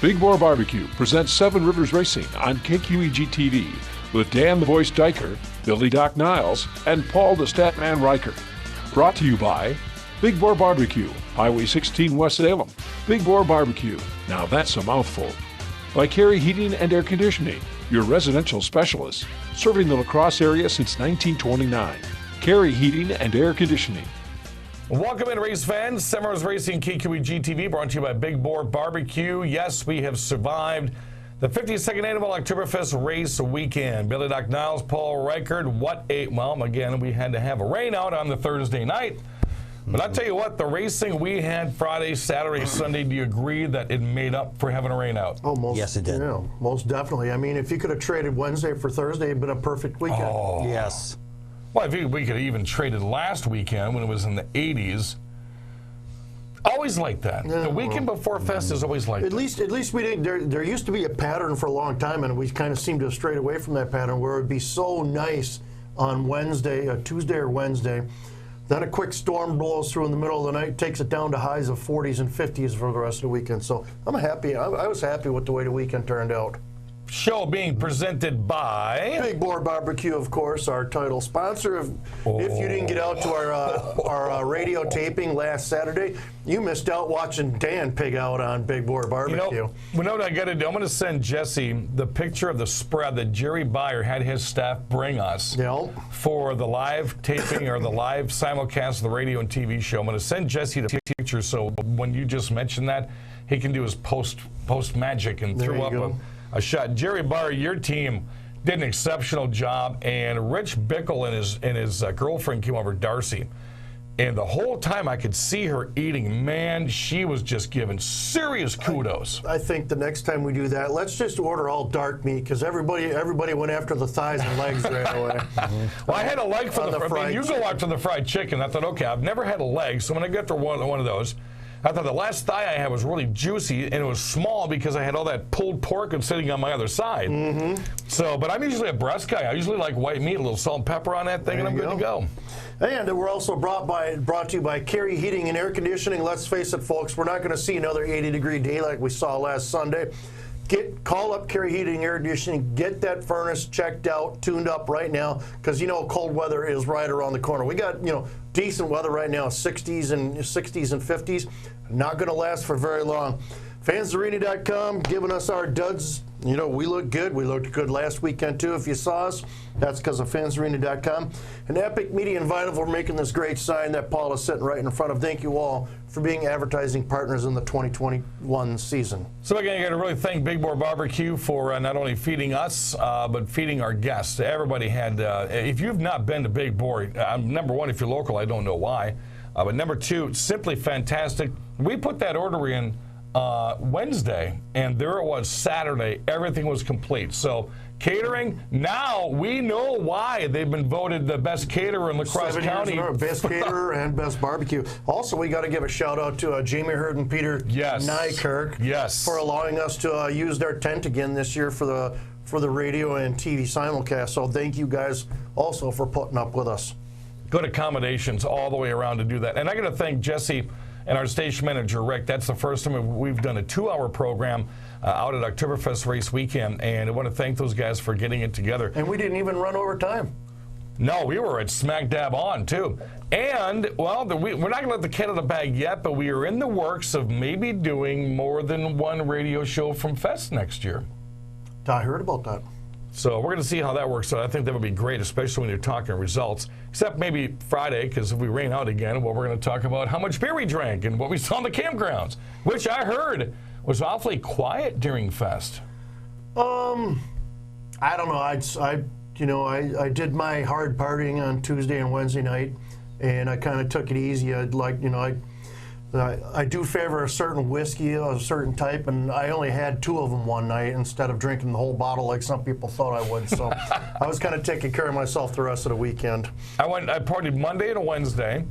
Big Boar Barbecue presents Seven Rivers Racing on KQEG-TV with Dan the Voice Diker, Billy Doc Niles, and Paul the Statman Riker. Brought to you by Big Boar Barbecue, Highway 16 West Salem. Big Boar Barbecue, now that's a mouthful. By Carey Heating and Air Conditioning, your residential specialist, serving the La Crosse area since 1929. Carey Heating and Air Conditioning. Welcome in, race fans. Seven Rivers Racing, KQEG-TV, brought to you by Big Boar Barbecue. Yes, we have survived the 52nd annual Oktoberfest Race Weekend. Billy Doc Niles, Paul Reichard, again, we had to have a rain out on the Thursday night. But I'll tell you what, the racing we had Friday, Saturday, Sunday, do you agree that it made up for having a rain out? Oh, yes, it did. Yeah, most definitely. I mean, if you could have traded Wednesday for Thursday, it'd been a perfect weekend. Oh. Yes. Well, I think we could have even traded last weekend when it was in the 80s. Always like that. Yeah, the weekend before Fest is always like that. At least we didn't. There used to be a pattern for a long time, and we kind of seemed to have strayed away from that pattern where it would be so nice on Wednesday, Tuesday or Wednesday. Then a quick storm blows through in the middle of the night, takes it down to highs of 40s and 50s for the rest of the weekend. So I'm happy. I was happy with the way the weekend turned out. Show being presented by Big Boar Barbecue, of course, our title sponsor. If you didn't get out to our radio taping last Saturday, you missed out watching Dan pig out on Big Boar Barbecue. You know what I got to do? I'm going to send Jesse the picture of the spread that Jerry Beyer had his staff bring us for the live taping or the live simulcast of the radio and TV show. I'm going to send Jesse the picture so when you just mentioned that, he can do his post magic and throw up a shot. Jerry Beyer, your team did an exceptional job, and Rich Bickle and his girlfriend came over, Darcy, and the whole time I could see her eating. Man, she was just giving serious kudos. I think the next time we do that, let's just order all dark meat because everybody went after the thighs and legs right away. Well, I had a leg for the fried. You go after the fried chicken. I thought, okay, I've never had a leg, so when I get to one of those, I thought the last thigh I had was really juicy, and it was small because I had all that pulled pork and sitting on my other side. So, but I'm usually a breast guy. I usually like white meat, a little salt and pepper on that thing, and I'm good to go. And we're also brought to you by Carey Heating and Air Conditioning. Let's face it, folks, we're not going to see another 80-degree day like we saw last Sunday. Call up Carey Heating and Air Conditioning. Get that furnace checked out, tuned up right now, because cold weather is right around the corner. We got decent weather right now, 60s and 50s. Not going to last for very long. Fansarena.com giving us our duds. We look good. We looked good last weekend, too. If you saw us, that's because of Fansarena.com. And Epic Media and Vinyl for making this great sign that Paul is sitting right in front of. Thank you all for being advertising partners in the 2021 season. So again, I got to really thank Big Boar Barbecue for not only feeding us, but feeding our guests. Everybody had, if you've not been to Big Boar, number one, if you're local, I don't know why. But number two, simply fantastic. We put that order in Wednesday, and there it was Saturday. Everything was complete. So catering, now we know why they've been voted the best caterer in La Crosse County. Best caterer and best barbecue. Also, we got to give a shout out to Jamie Hurd and Peter Nykirk for allowing us to use their tent again this year for the radio and TV simulcast. So thank you guys also for putting up with us. Good accommodations all the way around to do that. And I got to thank Jesse and our station manager, Rick. That's the first time we've done a 2-hour program out at Oktoberfest Race Weekend, and I want to thank those guys for getting it together. And we didn't even run over time. No, we were at smack dab on, too. And, well, we're not going to let the cat out of the bag yet, but we are in the works of maybe doing more than one radio show from Fest next year. I heard about that. So we're going to see how that works out. I think that would be great, especially when you're talking results. Except maybe Friday, because if we rain out again, well, we're going to talk about how much beer we drank and what we saw in the campgrounds, which I heard was awfully quiet during Fest. I don't know. I did my hard partying on Tuesday and Wednesday night, and I kind of took it easy. I do favor a certain whiskey of a certain type, and I only had 2 of them one night instead of drinking the whole bottle like some people thought I would. So I was kind of taking care of myself the rest of the weekend. I partied Monday to Wednesday,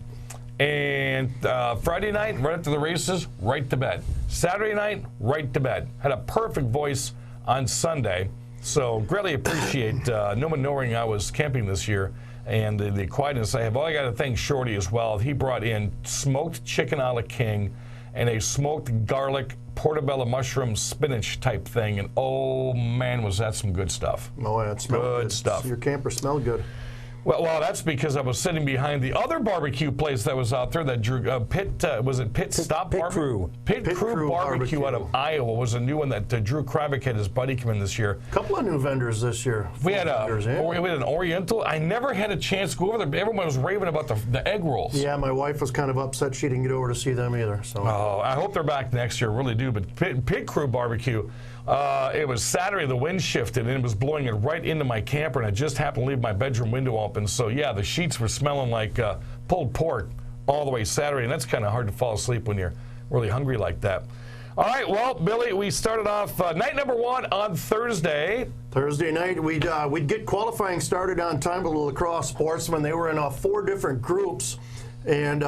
and Friday night, right after the races, right to bed. Saturday night, right to bed. Had a perfect voice on Sunday, so greatly appreciate no one knowing I was camping this year. And the quietness I have. Well, I got to thank Shorty as well. He brought in smoked chicken a la king and a smoked garlic portobello mushroom spinach type thing, and oh man, was that some good stuff. Oh, yeah, it smelled good stuff. Your camper smelled good. Well, that's because I was sitting behind the other barbecue place that was out there that drew Pit Crew Barbecue out of Iowa was a new one that Drew Kravick had his buddy come in this year. A couple of new vendors this year. We had an Oriental. I never had a chance to go over there. Everyone was raving about the egg rolls. Yeah, my wife was kind of upset she didn't get over to see them either. So. Oh, I hope they're back next year. Really do. But Pit Crew Barbecue. It was Saturday, the wind shifted, and it was blowing it right into my camper, and I just happened to leave my bedroom window open. So, yeah, the sheets were smelling like pulled pork all the way Saturday, and that's kind of hard to fall asleep when you're really hungry like that. All right, well, Billy, we started off night number 1 on Thursday. Thursday night, we'd get qualifying started on time with the lacrosse sportsmen. They were in 4 different groups, and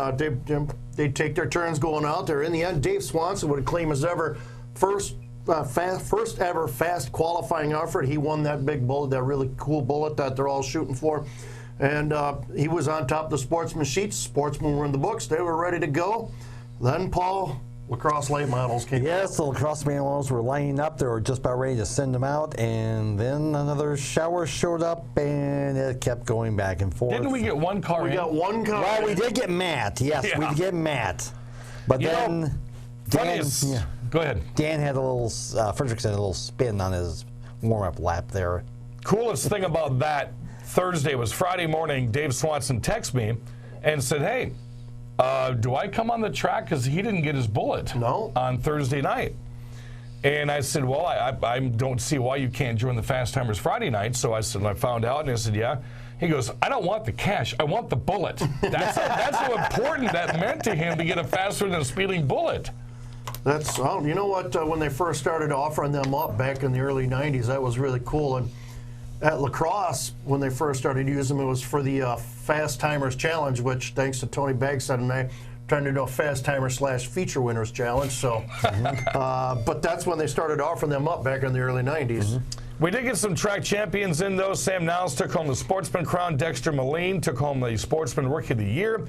they'd take their turns going out there. In the end, Dave Swanson would claim as ever first ever fast qualifying effort. He won that big bullet, that really cool bullet that they're all shooting for. And he was on top of the sportsman sheets. Sportsmen were in the books. They were ready to go. Then, Paul, Crosse Late Models came. Yes, the Crosse Late Models were lining up. They were just about ready to send them out. And then another shower showed up, and it kept going back and forth. Didn't we get one car in? We got one car. Well, we did get Matt. Yes, we did get Matt. But then Dan... Go ahead. Dan had a little, Frederickson had a little spin on his warm-up lap there. Coolest thing about that Thursday was Friday morning, Dave Swanson texted me and said, hey, do I come on the track? Because he didn't get his bullet on Thursday night. And I said, well, I don't see why you can't join the Fast Timers Friday night. So I said, I found out, and I said, yeah. He goes, I don't want the cash. I want the bullet. That's how important that meant to him to get a faster than a speeding bullet. That's, you know what, when they first started offering them up back in the early 90s, that was really cool. And at lacrosse, when they first started using them, it was for the Fast Timers Challenge, which, thanks to Tony Bagstead and I, trying to do a Fast Timer / Feature Winners Challenge. So, but that's when they started offering them up back in the early 90s. We did get some track champions in, though. Sam Niles took home the Sportsman crown. Dexter Moline took home the Sportsman Rookie of the Year.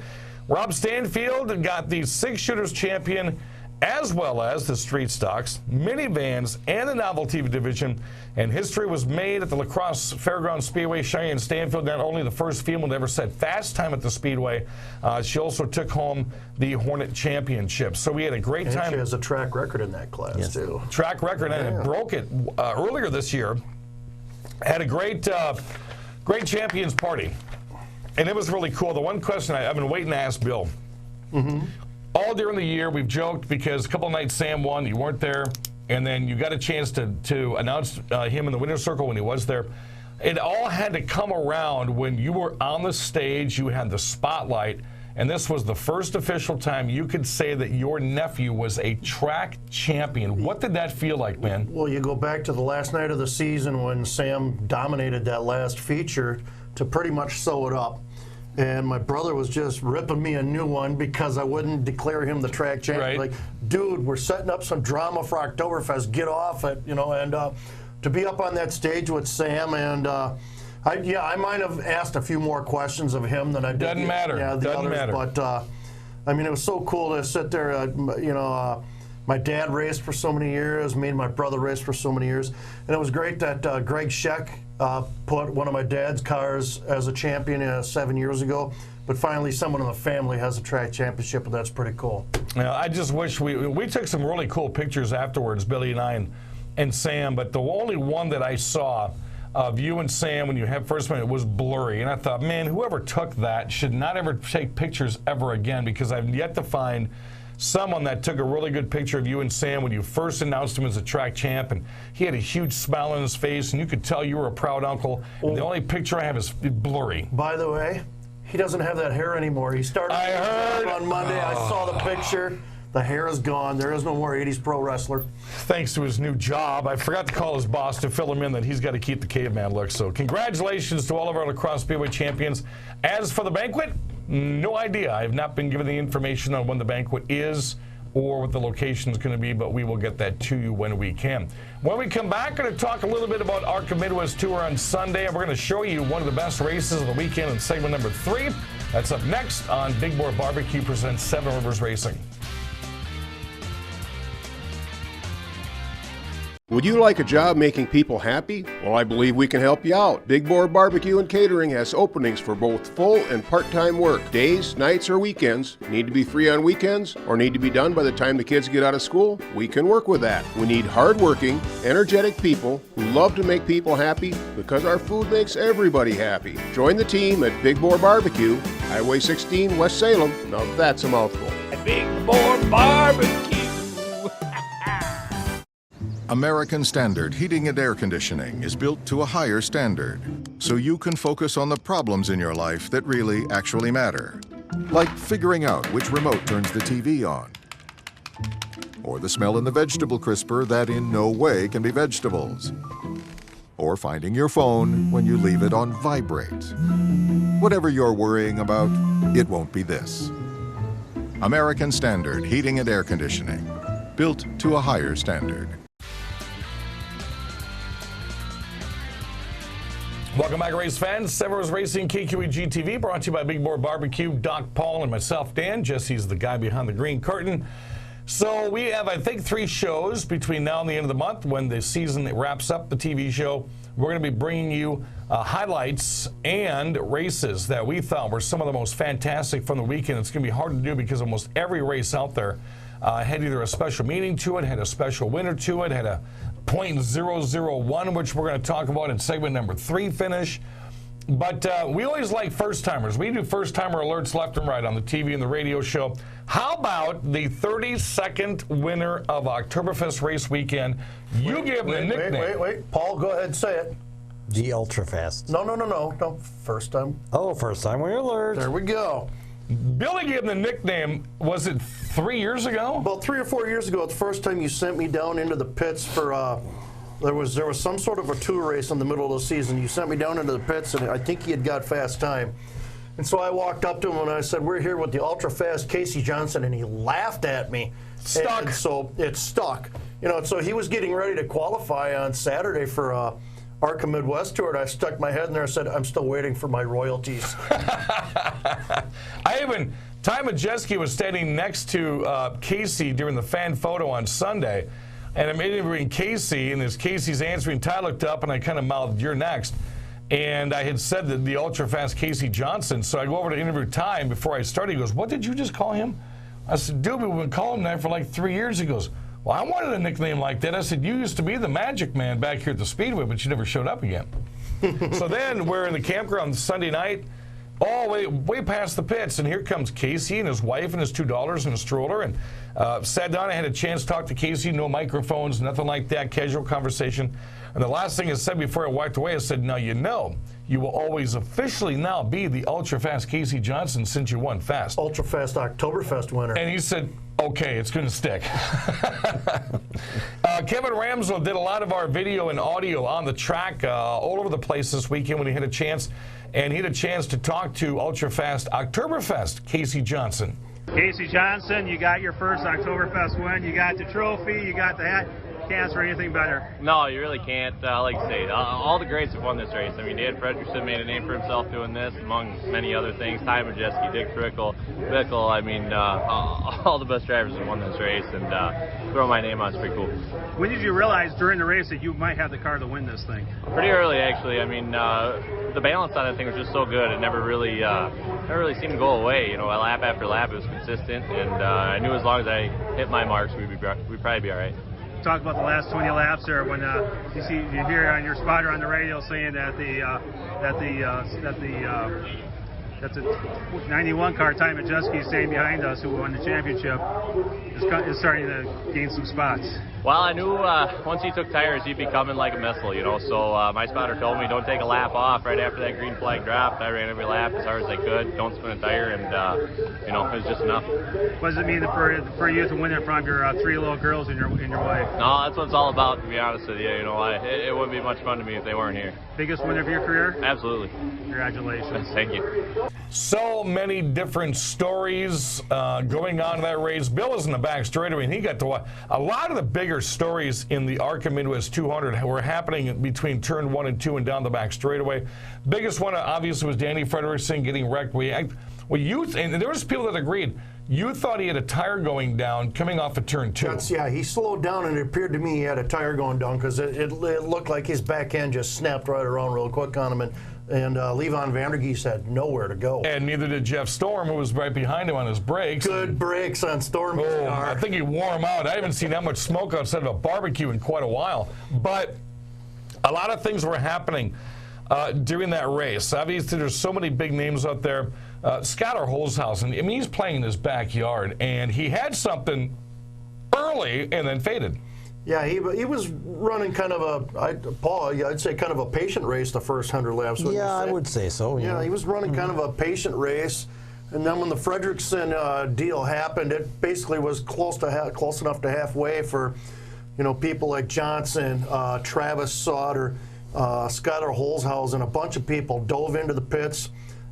Rob Stanfield got the 6-shooters champion, as well as the street stocks, minivans, and the novelty division. And history was made at the La Crosse Fairgrounds Speedway. Cheyenne Stanfield, not only the first female to ever set fast time at the Speedway, she also took home the Hornet Championship. So we had a great time. And she has a track record in that class, too. Track record, and it broke it earlier this year. Had a great champions party. And it was really cool. The one question I've been waiting to ask Bill. All during the year, we've joked because a couple nights Sam won, you weren't there, and then you got a chance to announce him in the winner's circle when he was there. It all had to come around when you were on the stage, you had the spotlight, and this was the first official time you could say that your nephew was a track champion. What did that feel like, man? Well, you go back to the last night of the season when Sam dominated that last feature to pretty much sew it up. And my brother was just ripping me a new one because I wouldn't declare him the track champion. Right. Like, dude, we're setting up some drama for Oktoberfest. Get off it, you know. And to be up on that stage with Sam, and I might have asked a few more questions of him than I did. Doesn't matter. Yeah, the Doesn't others. matter. But I mean, it was so cool to sit there. My dad raced for so many years. Me and my brother raced for so many years, and it was great that Greg Scheck put one of my dad's cars as a champion 7 years ago. But finally, someone in the family has a track championship, and that's pretty cool. Now, I just wish we took some really cool pictures afterwards, Billy and I and Sam. But the only one that I saw of you and Sam when you had first met was blurry, and I thought, man, whoever took that should not ever take pictures ever again, because I've yet to find someone that took a really good picture of you and Sam when you first announced him as a track champ, and he had a huge smile on his face, and you could tell you were a proud uncle. And the only picture I have is blurry. By the way, he doesn't have that hair anymore. He started on Monday. I saw the picture. The hair is gone. There is no more 80s pro wrestler. Thanks to his new job. I forgot to call his boss to fill him in that he's got to keep the caveman look. So congratulations to all of our lacrosse speedway champions. As for the banquet, no idea. I have not been given the information on when the banquet is or what the location is going to be, but we will get that to you when we can. When we come back, we're going to talk a little bit about ARCA Midwest Tour on Sunday, and we're going to show you one of the best races of the weekend in segment number 3. That's up next on Big Boar Barbecue presents Seven Rivers Racing. Would you like a job making people happy? Well, I believe we can help you out. Big Boar Barbecue and Catering has openings for both full and part-time work. Days, nights, or weekends. Need to be free on weekends or need to be done by the time the kids get out of school? We can work with that. We need hard-working, energetic people who love to make people happy because our food makes everybody happy. Join the team at Big Boar Barbecue, Highway 16, West Salem. Now that's a mouthful. Big Boar Barbecue. American Standard Heating and Air Conditioning is built to a higher standard, so you can focus on the problems in your life that really actually matter. Like figuring out which remote turns the TV on, or the smell in the vegetable crisper that in no way can be vegetables, or finding your phone when you leave it on vibrate. Whatever you're worrying about, it won't be this. American Standard Heating and Air Conditioning, built to a higher standard. Welcome back, race fans. Seven Rivers Racing, KQEG TV, brought to you by Big Boar Barbecue. Doc Paul and myself, Dan. Jesse's the guy behind the green curtain. So we have, I think, 3 shows between now and the end of the month when the season wraps up the TV show. We're going to be bringing you highlights and races that we thought were some of the most fantastic from the weekend. It's going to be hard to do because almost every race out there had either a special meaning to it, had a special winner to it, had a .001, which we're going to talk about in segment number 3 finish. But we always like first-timers. We do first-timer alerts left and right on the TV and the radio show. How about the 32nd winner of Oktoberfest Race Weekend? You give him the nickname. Wait. Paul, go ahead and say it. The Ultrafest. No. First time. Oh, first time winner alert. There we go. Billy gave him the nickname, was it 3 years ago? About 3 or 4 years ago, it's the first time you sent me down into the pits for, there was some sort of a tour race in the middle of the season. You sent me down into the pits, and I think he had got fast time. And so I walked up to him and I said, we're here with the ultra-fast Casey Johnson, and he laughed at me. Stuck. And so it stuck. You know, so he was getting ready to qualify on Saturday for ARCA Midwest Tour, and I stuck my head in there and said, I'm still waiting for my royalties. Ty Majeski was standing next to Casey during the fan photo on Sunday, and I'm interviewing Casey, and as Casey's answering, Ty looked up, and I kind of mouthed, "You're next." And I had said that the ultra-fast Casey Johnson, so I go over to interview Ty, and before I started, he goes, "What did you just call him?" I said, "Dude, we've been calling him that for like 3 years." He goes, "Well, I wanted a nickname like that." I said, "You used to be the Magic Man back here at the Speedway, but you never showed up again." So then we're in the campground Sunday night, all way past the pits, and here comes Casey and his wife and his 2 daughters in a stroller, and sat down. I had a chance to talk to Casey, no microphones, nothing like that, casual conversation. And the last thing I said before I walked away, I said, "Now you know, you will always officially now be the ultra-fast Casey Johnson since you won fast." Ultra-fast Oktoberfest winner. And he said, "Okay, it's going to stick." Kevin Ramswell did a lot of our video and audio on the track all over the place this weekend when he had a chance. And he had a chance to talk to ultra-fast Oktoberfest Casey Johnson. Casey Johnson, you got your first Oktoberfest win. You got the trophy. You got the hat. Can't ask for anything better. No, you really can't. Like you say, all the greats have won this race. I mean, Dan Fredrickson made a name for himself doing this, among many other things. Ty Majeski, Dick Bickle. I mean, all the best drivers have won this race, and throw my name on it's pretty cool. When did you realize during the race that you might have the car to win this thing? Pretty early, actually. I mean, the balance on that thing was just so good. It never really seemed to go away. You know, lap after lap, it was consistent, and I knew as long as I hit my marks, we'd probably be all right. Talk about the last 20 laps there when you hear on your spotter on the radio saying that the 91 car, Ty Majeski, is staying behind us, who won the championship, is starting to gain some spots. Well, I knew once he took tires, he'd be coming like a missile, you know. So my spotter told me, don't take a lap off right after that green flag dropped. I ran every lap as hard as I could. Don't spin a tire, and you know, it was just enough. What does it mean for you to win it from your 3 little girls and your wife? No, that's what it's all about, to be honest with you. You know, it wouldn't be much fun to me if they weren't here. Biggest win of your career? Absolutely. Congratulations. Thank you. So many different stories going on in that race. Bill was in the back straightaway, and he got to watch. A lot of the bigger stories in the ARCA Midwest 200 were happening between turn 1 and 2 and down the back straightaway. Biggest one, obviously, was Danny Fredrickson getting wrecked. And there was people that agreed, You thought he had a tire going down coming off of turn 2. Yeah, he slowed down, and it appeared to me he had a tire going down because it looked like his back end just snapped right around real quick on him. And Levon Vandergeest had nowhere to go. And neither did Jeff Storm, who was right behind him on his brakes. Good brakes on Stormy's car. I think he wore him out. I haven't seen that much smoke outside of a barbecue in quite a while. But a lot of things were happening during that race. Obviously, there's so many big names out there. Skylar Holzhausen, I mean, he's playing in his backyard, and he had something early and then faded. Yeah, he was running kind of I'd say kind of a patient race the first 100 laps. Yeah, I would say so. Yeah, he was running kind of a patient race, and then when the Fredrickson deal happened, it basically was close enough to halfway for, people like Johnson, Travis Sauter, Skylar Holzhausen, a bunch of people dove into the pits,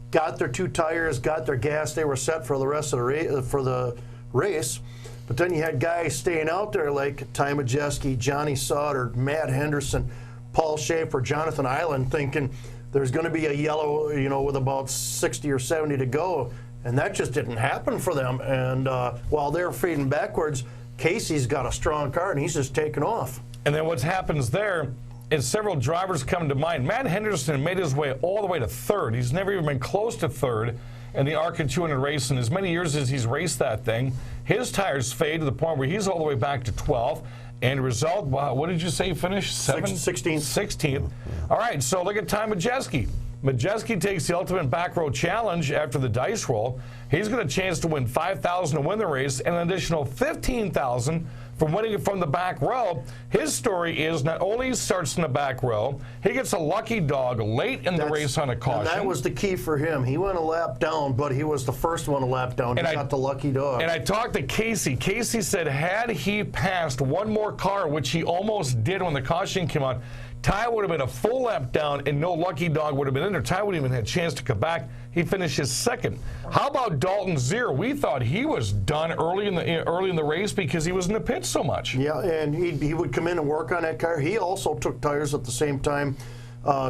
got their 2 tires, got their gas. They were set for the rest of the race. But then you had guys staying out there like Ty Majeski, Johnny Sauter, Matt Henderson, Paul Schaefer, Jonathan Island, thinking there's going to be a yellow, with about 60 or 70 to go. And that just didn't happen for them. And while they're fading backwards, Casey's got a strong car, and he's just taking off. And then what happens there is several drivers come to mind. Matt Henderson made his way all the way to 3rd. He's never even been close to 3rd in the ARCA 200 race in as many years as he's raced that thing. His tires fade to the point where he's all the way back to 12th. And result, what did you say he finished? 16th. 16th. All right, so look at Ty Majeski. Majeski takes the ultimate back row challenge after the dice roll. He's got a chance to win $5,000 to win the race and an additional $15,000 from winning it from the back row. His story is not only he starts in the back row, he gets a lucky dog late in the race on a caution. And that was the key for him. He went a lap down, but he was the first one a lap down. He got the lucky dog. And I talked to Casey. Casey said had he passed one more car, which he almost did when the caution came on, Ty would have been a full lap down and no lucky dog would have been in there. Ty would have even had a chance to come back. He finishes 2nd. How about Dalton Zier? We thought he was done early in the race because he was in the pits so much. Yeah, and he would come in and work on that car. He also took tires at the same time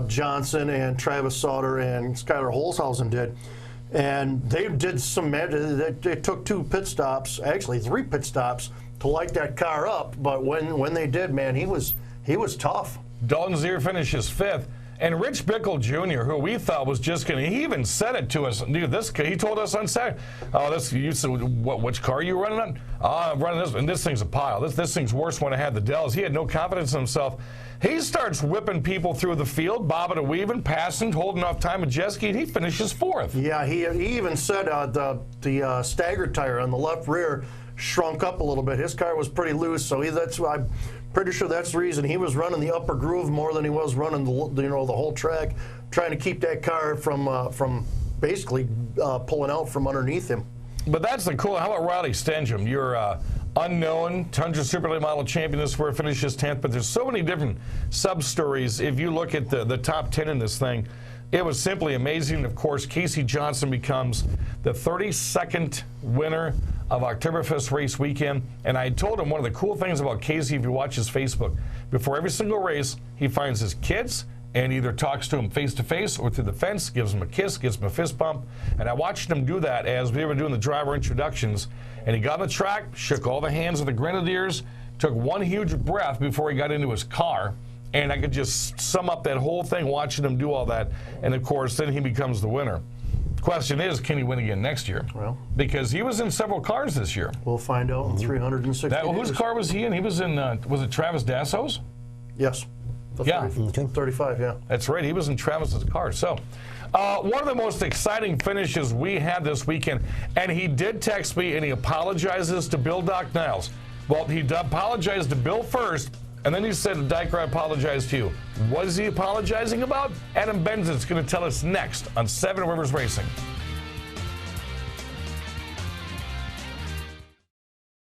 Johnson and Travis Sauter and Skylar Holzhausen did. And they did some magic. They took 2 pit stops, actually 3 pit stops, to light that car up. But when they did, man, he was tough. Dalton Zier finishes 5th. And Rich Bickle Jr., who we thought was just going to, he even said it to us. Dude, he told us on Saturday, you said, which car are you running on? I'm running this, and this thing's a pile. This thing's worse when I had the Dells. He had no confidence in himself. He starts whipping people through the field, bobbing and weaving, passing, holding off Ty Majeski, and he finishes 4th. Yeah, he even said the stagger tire on the left rear shrunk up a little bit. His car was pretty loose, so that's why. Pretty sure that's the reason he was running the upper groove more than he was running the whole track, trying to keep that car from basically pulling out from underneath him. But that's the cool. How about Riley Stenjum? You're unknown Tundra Super Late Model champion. This is where it finishes 10th. But there's so many different sub stories. If you look at the top 10 in this thing, it was simply amazing. Of course, Casey Johnson becomes the 32nd winner of Oktoberfest Race Weekend. And I told him one of the cool things about Casey, if you watch his Facebook, before every single race, he finds his kids and either talks to him face-to-face or through the fence, gives him a kiss, gives him a fist bump. And I watched him do that as we were doing the driver introductions. And he got on the track, shook all the hands of the Grenadiers, took one huge breath before he got into his car. And I could just sum up that whole thing watching him do all that. And, of course, then he becomes the winner. Question is, can he win again next year? Well, because he was in several cars this year. We'll find out in 360 days. Whose car was he in? He was in, was it Travis Dasso's? Yes. Yeah. 35, yeah. That's right. He was in Travis's car. So, one of the most exciting finishes we had this weekend, and he did text me, and he apologizes to Bill Doc Niles. Well, he apologized to Bill first, and then he said, Diker, I apologize to you. What is he apologizing about? Adam Benzin's going to tell us next on 7 Rivers Racing.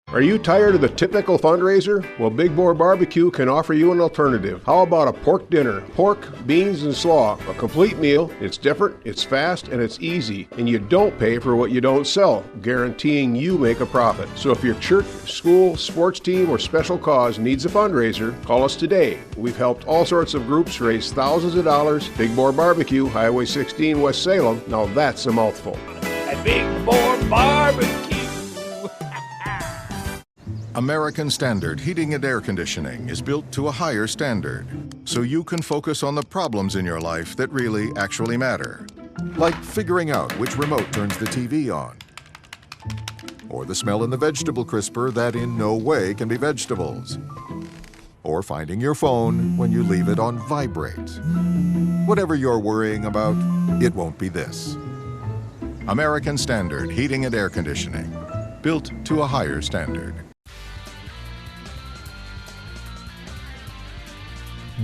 Are you tired of the typical fundraiser? Well, Big Boar Barbecue can offer you an alternative. How about a pork dinner? Pork, beans, and slaw. A complete meal. It's different, it's fast, and it's easy. And you don't pay for what you don't sell, guaranteeing you make a profit. So if your church, school, sports team, or special cause needs a fundraiser, call us today. We've helped all sorts of groups raise thousands of dollars. Big Boar Barbecue, Highway 16, West Salem. Now that's a mouthful. At Big Boar Barbecue. American Standard Heating and Air Conditioning is built to a higher standard, so you can focus on the problems in your life that really actually matter. Like figuring out which remote turns the TV on, or the smell in the vegetable crisper that in no way can be vegetables, or finding your phone when you leave it on vibrate. Whatever you're worrying about, it won't be this. American Standard Heating and Air Conditioning, built to a higher standard.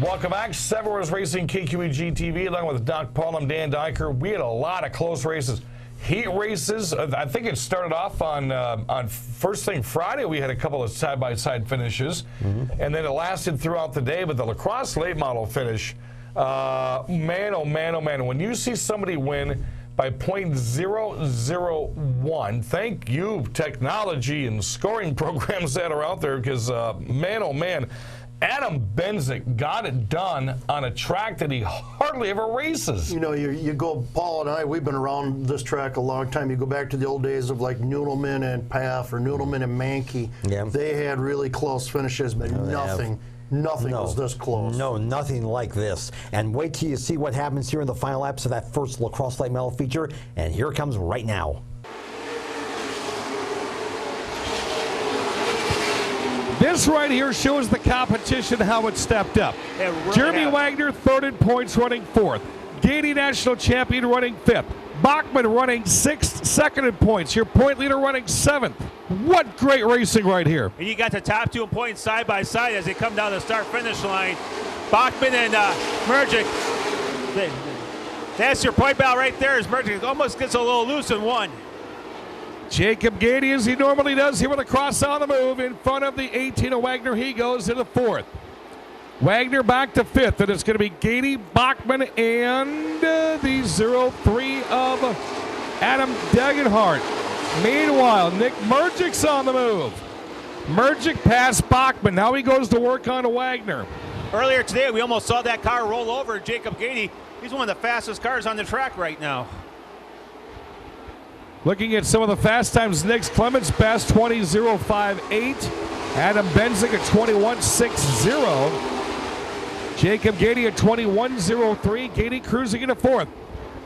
Welcome back. Seven Rivers Racing, KQEG TV, along with Doc Paul. I'm Dan Dyker. We had a lot of close races. Heat races, I think it started off on first thing Friday. We had a couple of side-by-side finishes, and then it lasted throughout the day. But the Crosse Late Model finish, man, oh man, oh man. When you see somebody win by .001, thank you, technology and scoring programs that are out there, because man, oh man, Adam Benzik got it done on a track that he hardly ever races. You know, you go, Paul and I, we've been around this track a long time. You go back to the old days of like Noodleman and Paff or Noodleman and Mankey. Yeah. They had really close finishes, but nothing was this close. No, nothing like this. And wait till you see what happens here in the final laps of that first Crosse Late Model feature. And here it comes right now. This right here shows the competition, how it stepped up. Really Jeremy Wagner, third in points, running fourth. Gady, national champion, running fifth. Bachman running sixth, second in points. Your point leader running seventh. What great racing right here. And you got the top two in points side by side as they come down the start-finish line. Bachman and Mergic. That's your point battle right there as Mergic almost gets a little loose in one. Jacob Gady, as he normally does here with a cross on the move, in front of the 18 of Wagner. He goes to the fourth. Wagner back to fifth, and it's going to be Gady, Bachman, and the 03 of Adam Degenhardt. Meanwhile, Nick Mergic's on the move. Mergic past Bachman. Now he goes to work on Wagner. Earlier today, we almost saw that car roll over Jacob Gady. He's one of the fastest cars on the track right now. Looking at some of the fast times, Nick Clements best 20.058. Adam Benzik at 21.60. Jacob Gady at 21.03. Gady cruising into fourth.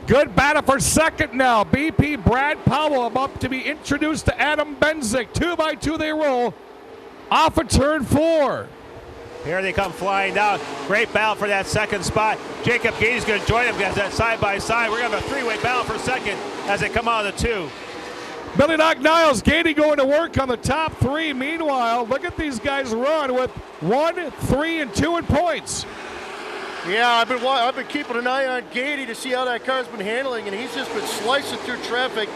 Good battle for second now. BP Brad Powell about to be introduced to Adam Benzik. 2 by 2 they roll off of turn 4. Here they come flying down. Great battle for that second spot. Jacob Gady's going to join him because that side by side. We're going to have a three-way battle for second as they come out of the two. Billy Doc Niles, Gady going to work on the top three. Meanwhile, look at these guys run with 1, 3, and 2 in points. Yeah, I've been keeping an eye on Gady to see how that car's been handling, and he's just been slicing through traffic.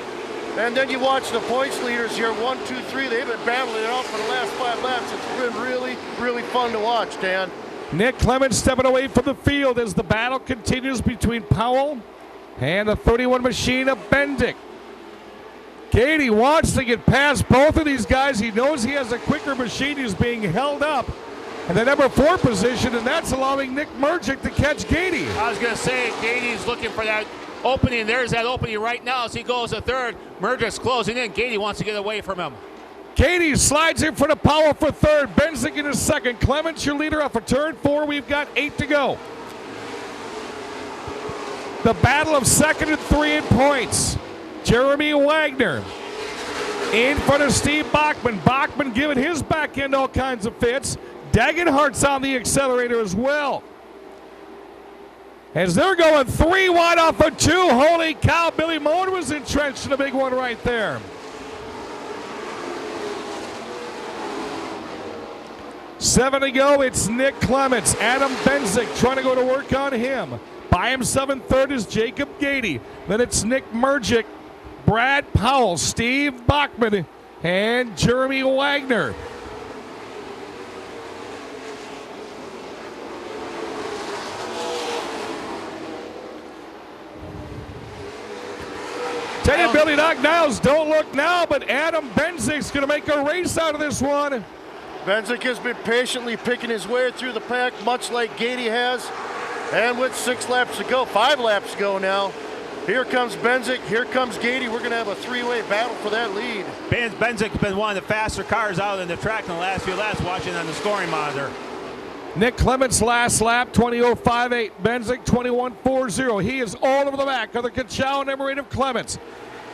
And then you watch the points leaders here, 1, 2, 3. They've been battling it out for the last 5 laps. It's been really, really fun to watch, Dan. Nick Clements stepping away from the field as the battle continues between Powell and the 31 machine of Bendik. Gady wants to get past both of these guys. He knows he has a quicker machine. He's being held up in the number 4 position, and that's allowing Nick Mergic to catch Gady. I was going to say, Gady's looking for that opening. There's that opening right now as he goes to third. Mergic's closing in. Gady wants to get away from him. Gady slides in front of Powell for third. Benzik in his second. Clements, your leader, off of turn 4. We've got 8 to go. The battle of second and 3 in points. Jeremy Wagner in front of Steve Bachman. Bachman giving his back end all kinds of fits. Degenhardt's on the accelerator as well. As they're going 3 wide off of 2. Holy cow, Billy Moen was entrenched in a big one right there. Seven to go, it's Nick Clements. Adam Benzik trying to go to work on him. By himself in third is Jacob Gady. Then it's Nick Mergic, Brad Powell, Steve Bachman, and Jeremy Wagner. Tell you, Billy Doc Niles, don't look now, but Adam Benzik's going to make a race out of this one. Benzik has been patiently picking his way through the pack, much like Gady has. And with 6 laps to go, 5 laps to go now, Here comes Benzik, here comes Gady. We're going to have a three-way battle for that lead. Benzik's been one of the faster cars out in the track in the last few laps, watching on the scoring monitor. Nick Clements last lap, 20.058. Benzik, 21.40. He is all over the back of the Kachow and Emery of Clements.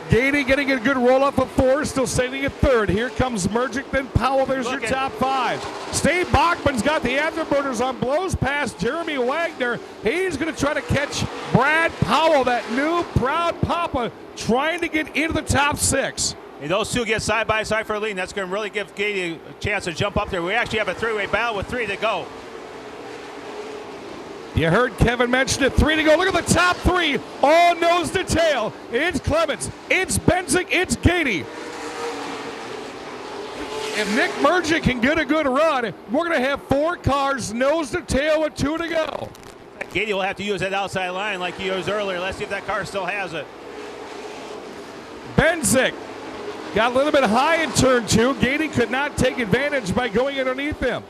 Gady getting a good roll-up of 4, still sitting at 3rd. Here comes Mergic, then Powell. There's your top 5. Steve Bachman's got the afterburners on, blows past Jeremy Wagner. He's going to try to catch Brad Powell, that new proud papa, trying to get into the top 6. And those two get side by side for a lead. That's going to really give Gady a chance to jump up there. We actually have a three-way battle with 3 to go. You heard Kevin mention it, 3 to go. Look at the top 3, all nose to tail. It's Clements, it's Benzik, it's Gady. If Nick Mergic can get a good run, we're going to have 4 cars nose to tail with 2 to go. Gady will have to use that outside line like he used earlier. Let's see if that car still has it. Benzik got a little bit high in turn 2. Gady could not take advantage by going underneath him.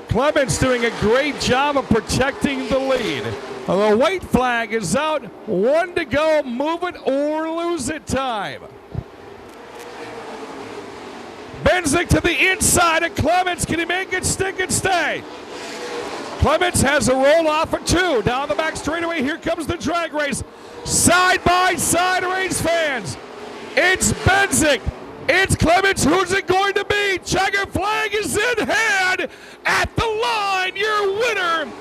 Clements doing a great job of protecting the lead. The white flag is out. 1 to go. Move it or lose it time. Benzik to the inside of Clements. Can he make it stick and stay? Clements has a roll off of 2. Down the back straightaway. Here comes the drag race. Side by side race fans. It's Benzik. It's Clements. Who's it going to be? Checker flag is in hand at the line. Your winner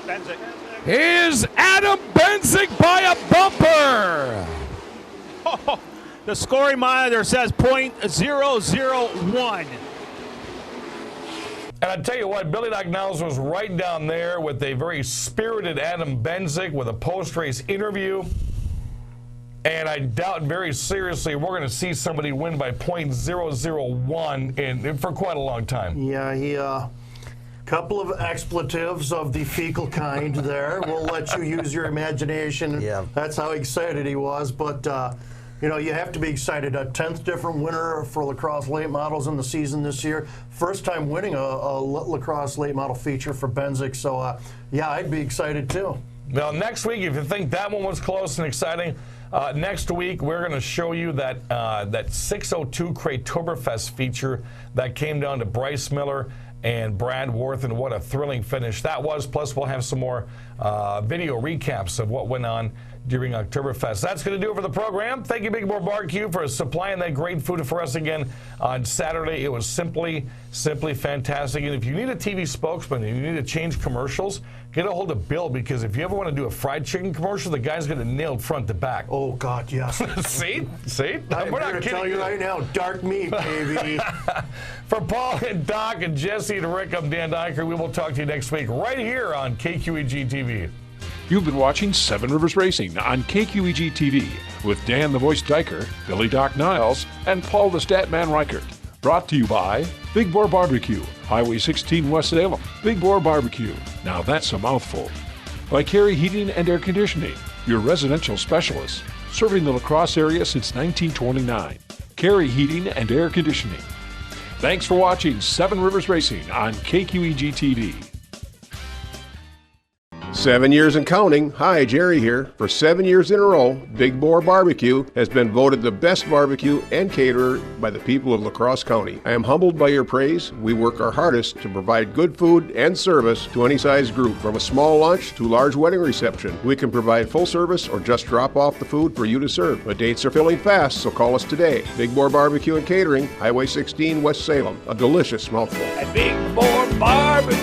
Benzik is Adam Benzik by a bumper. Oh, the scoring monitor says .001. And I tell you what, Billy Doc Niles was right down there with a very spirited Adam Benzik with a post-race interview. And I doubt very seriously we're going to see somebody win by .001 for quite a long time. Yeah, he couple of expletives of the fecal kind there. We'll let you use your imagination. Yeah. That's how excited he was. But, you know, you have to be excited. A 10th different winner for lacrosse late models in the season this year. First time winning a lacrosse late model feature for Benzik. So, yeah, I'd be excited too. Well, next week, if you think that one was close and exciting, next week we're going to show you that that 602 Oktoberfest feature that came down to Bryce Miller and Brad Worth, and what a thrilling finish that was. Plus, we'll have some more video recaps of what went on during Oktoberfest. That's going to do it for the program. Thank you, Big Boar Barbecue, for supplying that great food for us again on Saturday. It was simply fantastic. And if you need a TV spokesman and you need to change commercials, get a hold of Bill, because if you ever want to do a fried chicken commercial, the guy's going to nail front to back. Oh, God, yes. See? I'm We're not here to kidding tell you right now, dark meat, baby. For Paul and Doc and Jesse and Rick, I'm Dan Dyker. We will talk to you next week right here on KQEG TV. You've been watching Seven Rivers Racing on KQEG TV with Dan the Voice Dyker, Billy Doc Niles, and Paul the Statman Reichert. Brought to you by Big Boar Barbecue, Highway 16 West Salem. Big Boar Barbecue. Now that's a mouthful. By Carey Heating and Air Conditioning, your residential specialist, serving the La Crosse area since 1929. Carey Heating and Air Conditioning. Thanks for watching Seven Rivers Racing on KQEG TV. 7 years and counting. Hi, Jerry here. For 7 years in a row, Big Boar Barbecue has been voted the best barbecue and caterer by the people of La Crosse County. I am humbled by your praise. We work our hardest to provide good food and service to any size group, from a small lunch to large wedding reception. We can provide full service or just drop off the food for you to serve. But dates are filling fast, so call us today. Big Boar Barbecue and Catering, Highway 16 West Salem. A delicious mouthful. Big Boar Barbecue.